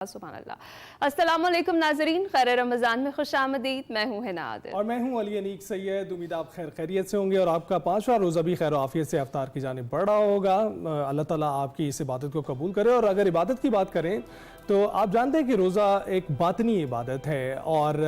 सुभान अल्लाह। अस्सलाम वालेकुम नाज़रीन, खैर रमज़ान में खुश आमदीद। मैं हूँ हिना आदिल और मैं हूँ अली अनीक सैयद। उम्मीद आप खैर खैरियत से होंगे और आपका 5वां रोज़ा भी खैर आफियत से अफ्तार की जानिब बढ़ रहा होगा। अल्लाह ताला आपकी इस इबादत को कबूल करे। और अगर इबादत की बात करें तो आप जानते हैं कि रोज़ा एक बातनी इबादत है और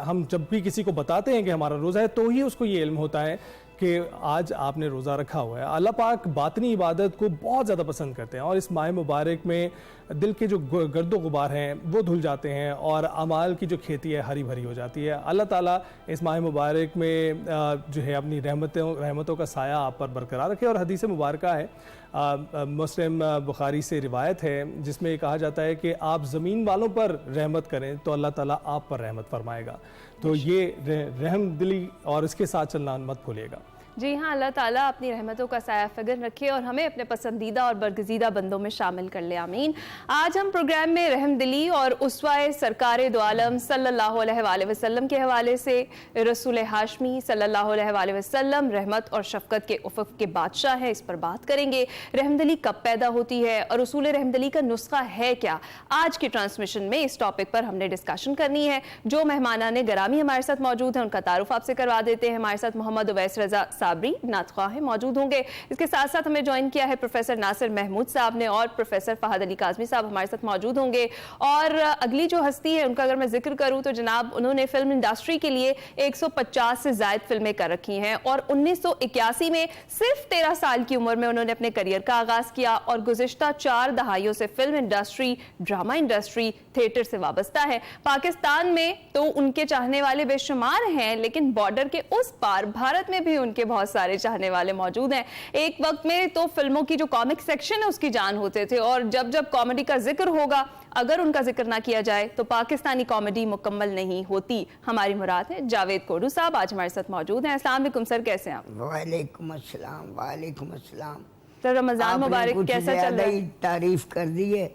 हम जब भी किसी को बताते हैं कि हमारा रोज़ा है तो ही उसको ये इल्म होता है कि आज आपने रोज़ा रखा हुआ है। अल्लाह पाक बातनी इबादत को बहुत ज़्यादा पसंद करते हैं और इस माह मुबारक में दिल के जो गर्दो गुबार हैं वो धुल जाते हैं और अमाल की जो खेती है हरी भरी हो जाती है। अल्लाह ताला इस माह मुबारक में जो है अपनी रहमतों का साया आप पर बरकरार रखे। और हदीस मुबारक है मुस्लिम बुखारी से रिवायत है जिसमें कहा जाता है कि आप ज़मीन वालों पर रहमत करें तो अल्लाह ताला आप पर रहमत फरमाएगा। तो ये रहम दिली और इसके साथ चलना मत भूलिएगा। जी हाँ, अल्लाह ताला अपनी रहमतों का साया फिगर रखे और हमें अपने पसंदीदा और बरगज़ीदा बंदों में शामिल कर ले, आमीन। आज हम प्रोग्राम में रहमदिली और उसवाए सरकार दो आलम सल्लल्लाहु अलैहि वसल्लम के हवाले से रसूल हाशमी सल्लल्लाहु अलैहि वसल्लम रहमत और शफ़क़त के उफ़क़ के बादशाह हैं, इस पर बात करेंगे। रहमदिली कब पैदा होती है और रसूल रहमदिली का नुस्खा है क्या, आज की ट्रांसमिशन में इस टॉपिक पर हमने डिस्कशन करनी है। जो मेहमानाने गरामी हमारे साथ मौजूद हैं उनका तारुफ आपसे करवा देते हैं। हमारे साथ मोहम्मद उवैस रज़ा साबरी नातख़्वाह मौजूद होंगे। इसके साथ साथ हमें ज्वाइन किया है प्रोफेसर नासिर महमूद साहब ने और प्रोफेसर फहद अली काज़मी साहब हमारे साथ मौजूद होंगे। और अगली जो हस्ती है उनका अगर मैं जिक्र करूं तो जनाब उन्होंने फिल्म इंडस्ट्री के लिए 150 से ज़ायद फिल्में कर रखी हैं और 1981 में सिर्फ 13 साल की उम्र में उन्होंने अपने करियर का आगाज़ किया और गुज़िश्ता 4 दहाइयों से film industry, drama industry, theatre से वाबस्ता है। पाकिस्तान में तो उनके चाहने वाले बेशुमार हैं, लेकिन बॉर्डर के उस पार भारत में भी उनके बहुत सारे चाहने वाले मौजूद हैं। एक वक्त में तो फिल्मों की जो कॉमिक सेक्शन है उसकी जान होते थे और जब जब कॉमेडी का जिक्र होगा अगर उनका जिक्र ना किया जाए तो पाकिस्तानी कॉमेडी मुकम्मल नहीं होती। हमारी मुराद है जावेद कोडू साहब आज हमारे साथ मौजूद हैं। अस्सलाम वालेकुम सर, कैसे हैं आप? वालेकुम अस्सलाम। वालेकुम अस्सलाम। सर रमजान मुबारक कैसा चल रहा है? तारीफ कर दी है,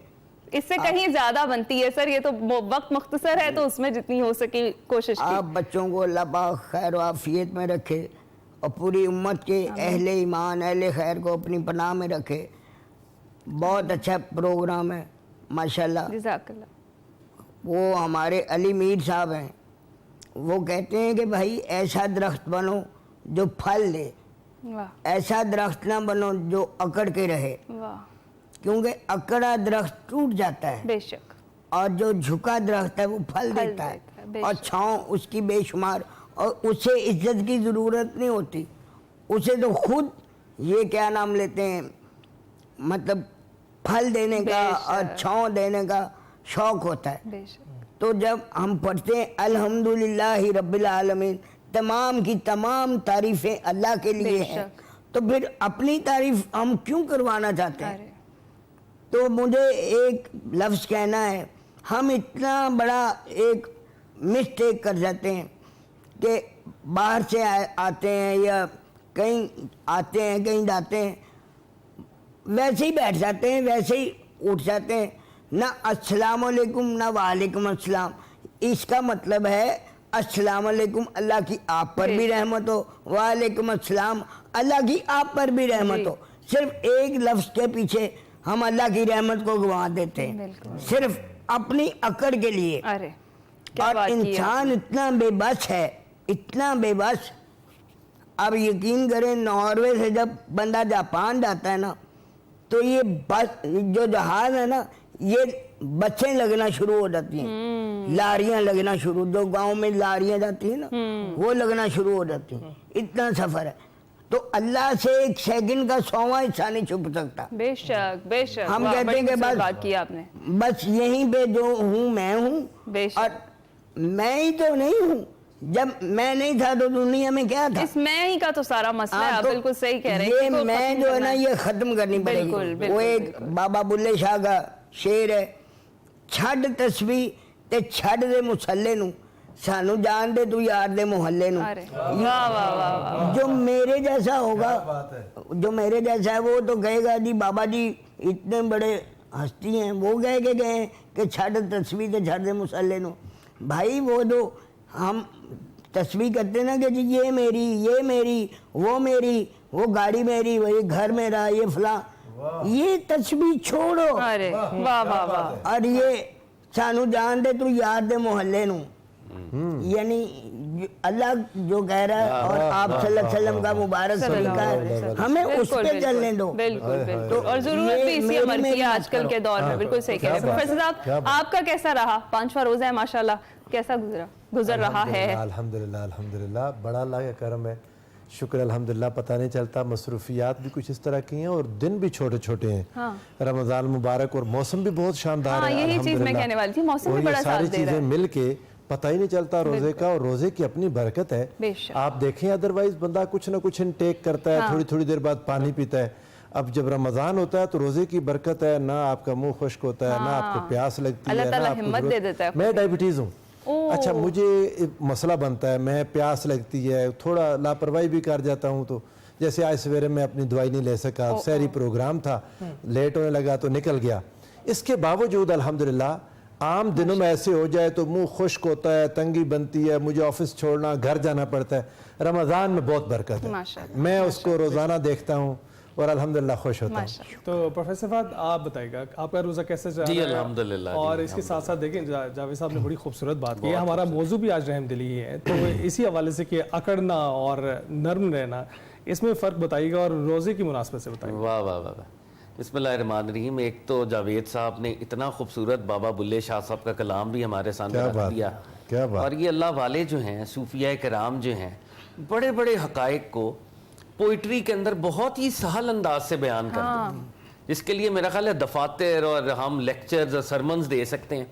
इससे कहीं ज्यादा बनती है सर। ये तो वक्त मुख्तसर है तो उसमें जितनी हो सके कोशिश की। आप बच्चों को अल्लाह पाक खैर आफियत में रखे और पूरी उम्मत के अहले ईमान अहले खैर को अपनी पनाह में रखे। बहुत अच्छा प्रोग्राम है माशाल्लाह। जज़ाकल्लाह। वो हमारे अली मीर साहब हैं, वो कहते हैं कि भाई ऐसा दरख्त बनो जो फल दे, ऐसा दरख्त ना बनो जो अकड़ के रहे, क्योंकि अकड़ा दरख्त टूट जाता है बेशक और जो झुका दरख्त है वो फल देता है और छाँव उसकी बेशुमार और उसे इज्जत की ज़रूरत नहीं होती। उसे तो खुद ये क्या नाम लेते हैं मतलब फल देने का और छाँव देने का शौक़ होता है। तो जब हम पढ़ते हैं अल्हम्दुलिल्लाहि रब्बिल आलमीन, तमाम की तमाम तारीफ़ें अल्लाह के लिए हैं, तो फिर अपनी तारीफ़ हम क्यों करवाना चाहते हैं? तो मुझे एक लफ्ज़ कहना है, हम इतना बड़ा एक मिस्टेक कर जाते हैं कि बाहर से आते हैं या कहीं आते हैं कहीं जाते हैं, वैसे ही बैठ जाते हैं वैसे ही उठ जाते हैं, ना अस्सलाम वालेकुम ना वालेकुम अस्सलाम। इसका मतलब है अस्सलाम वालेकुम अल्लाह की आप पर भी रहमत हो, वालेकुम अस्सलाम अल्लाह की आप पर भी रहमत हो। सिर्फ एक लफ्ज़ के पीछे हम अल्लाह की रहमत को गंवा देते हैं सिर्फ अपनी अकड़ के लिए। और इंसान इतना बेबस है, इतना बेबस। अब यकीन करें नॉर्वे से जब बंदा जापान जाता है ना तो ये बस जो जहाज है ना ये बसें लगना शुरू हो जाती हैं, लारियां लगना शुरू, जो गांव में लारियां जाती हैं ना वो लगना शुरू हो जाती हैं। इतना सफ़र है तो अल्लाह से एक सेकंड का 100वां हिस्सा नहीं छुप सकता। बेशक बेशक। हम कहते हैं कि बस बात की आपने, बस यहीं पे जो हूँ मैं हूँ और मैं ही तो नहीं हूँ। जब मैं नहीं था तो दुनिया में क्या था? इस मैं ही का तो सारा मसला है। तो बिल्कुल सही कह रहे हैं। ये मैं जो है ना ये खत्म करनी पड़ेगी। वो एक बाबा बुल्ले शाह का शेर है, छड़ तस्बीह ते छड़ दे मुसल्ले नू सानू जान दे तू यार दे मोहल्ले नू। जो मेरे जैसा होगा, जो मेरे जैसा है वो तो कहेगा जी बाबा जी इतने बड़े हस्ती हैं, वो कह के गए कि छड़ तस्बीह ते छड़ दे मुसल्ले नू। भाई वो जो हम तस्बीह करते ना कि जी ये मेरी, वो मेरी, वो गाड़ी मेरी, वही घर मेरा, ये फलां, ये तस्बीह छोड़ो अरे वाह वाह वाह और ये सानू जान दे तू याद दे मोहल्ले नू यानी अल्लाह जो कह रहा है और आप सल्लल्लाहु अलैहि वसल्लम का मुबारक सलीका है हमें उस पे चलने दो। बिल्कुल बिल्कुल, और जरूरत भी इसी अमर की है आजकल के दौर में। बिल्कुल सही कह रहे हैं प्रोफेसर साहब। आपका कैसा रहा 5वां रोजा है माशाल्लाह, कैसा गुजर रहा है? अल्हम्दुलिल्लाह अल्हम्दुलिल्लाह, बड़ा अल्लाह का करम है, शुक्र अल्हम्दुलिल्लाह। पता नहीं चलता, मसरूफियात भी कुछ इस तरह की हैं और दिन भी छोटे छोटे हैं। रमज़ान मुबारक और मौसम भी बहुत शानदार है, यही चीज मैं कहने वाली थी, मौसम और भी ये बड़ा सारी साथ दे रहा चीजें है। मिल के पता ही नहीं चलता रोजे का, और रोजे की अपनी बरकत है। बेशक। आप देखें अदरवाइज बंदा कुछ ना कुछ इनटेक करता है, थोड़ी थोड़ी देर बाद पानी पीता है। अब जब रमजान होता है तो रोजे की बरकत है, ना आपका मुंह खुश्क होता है, ना आपको प्यास लगती है, अल्लाह ना ताला आपको हिम्मत दे देता है। मैं डायबिटीज हूँ, अच्छा मुझे मसला बनता है, मैं प्यास लगती है, थोड़ा लापरवाही भी कर जाता हूँ, तो जैसे आज सवेरे मैं अपनी दवाई नहीं ले सका, शहरी प्रोग्राम था, लेट होने लगा तो निकल गया। इसके बावजूद अल्हम्दुलिल्लाह आम दिनों में ऐसे हो जाए तो मुंह खुश्क होता है, तंगी बनती है, मुझे ऑफिस छोड़ना, घर जाना पड़ता है। रमज़ान में बहुत बरकत है, मैं उसको रोज़ाना देखता हूँ और अल्हम्दुलिल्लाह खुश होता हूँ। तो प्रोफेसर फहद आप बताइएगा आपका रोज़ा कैसे जा रहा है? अल्हम्दुलिल्लाह। और इसके साथ साथ देखें जावेद साहब ने बड़ी खूबसूरत बात की है, हमारा मौजू भी आज रहमदिली ही है, तो इसी हवाले से कि अकड़ना और नर्म रहना, इसमें फ़र्क बताइएगा और रोज़े की मुनासबत से बताइएगा। वाह वाह वाह वाह, बिस्मिल्लाहिर्रहमानिर्रहीम। एक तो जावेद साहब ने इतना खूबसूरत बाबा बुल्ले शाह साहब का कलाम भी हमारे सामने रख दिया। क्या बात। और ये अल्लाह वाले जो हैं, सूफिया कराम जो हैं, बड़े बड़े हकायक को पोइट्री के अंदर बहुत ही सहल अंदाज से बयान कर देते हैं, जिसके लिए मेरा ख्याल है दफातर और हम लेक्चर्स और सरमन्स दे सकते हैं,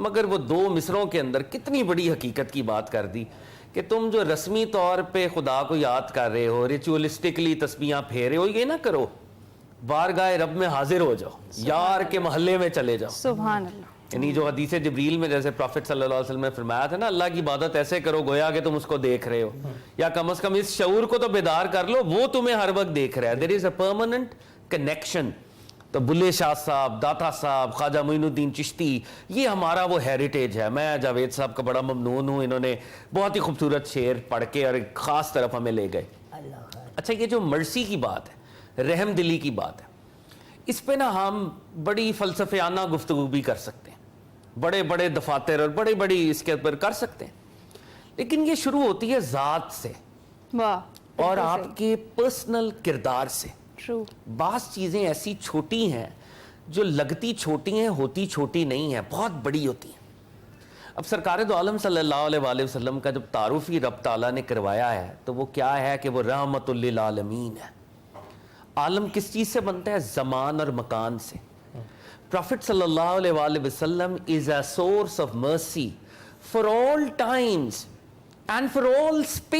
मगर वो 2 मिसरों के अंदर कितनी बड़ी हकीकत की बात कर दी कि तुम जो रस्मी तौर पे खुदा को याद कर रहे हो, रिचुअलिस्टिकली तस्बीहां फेर रहे हो, ये ना करो, बारगाह रब में हाजिर हो जाओ, यार के महल्ले में चले जाओ। सुभान अल्लाह। यानी जो हदीस जिब्रील में जैसे प्रॉफिट सल्लल्लाहु अलैहि वसल्लम ने फरमाया था ना, अल्लाह की इबादत ऐसे करो गोया कि तुम उसको देख रहे हो, या कम से कम इस शऊर को तो बेदार कर लो, वो तुम्हें हर वक्त देख रहा है। There is a permanent connection. तो बुल्ले शाह साहब, दाता साहब, ख्वाजा मोइनुद्दीन चिश्ती, ये हमारा वो हेरिटेज है। मैं जावेद साहब का बड़ा ममनून हूँ, इन्होंने बहुत ही खूबसूरत शेर पढ़ के और एक ख़ास तरफ हमें ले गए। अच्छा, ये जो मर्सी की बात है, रहम दिली की बात है, इस पे ना हम बड़ी फ़लसफ़ियाना गुफ्तगू भी कर सकते हैं, बड़े बड़े दफातर और बड़े बड़ी इसके ऊपर कर सकते हैं, लेकिन ये शुरू होती है ज़ात से और आपके पर्सनल किरदार से। ट्रू। बास चीज़ें ऐसी छोटी हैं जो लगती छोटी हैं, होती छोटी नहीं है, बहुत बड़ी होती हैं। अब सरकार दो आलम सल्लल्लाहु अलैहि वसल्लम का जब तारुफ ही रब ताला ने करवाया है, तो वो क्या है कि वो रहमतुल लिल आलमीन है। आलम किस चीज़ से बनता है? ज़मान और मकान से। प्रॉफिट सल्लल्लाहु अलैहि वसल्लम is a source of mercy for all times and for all space.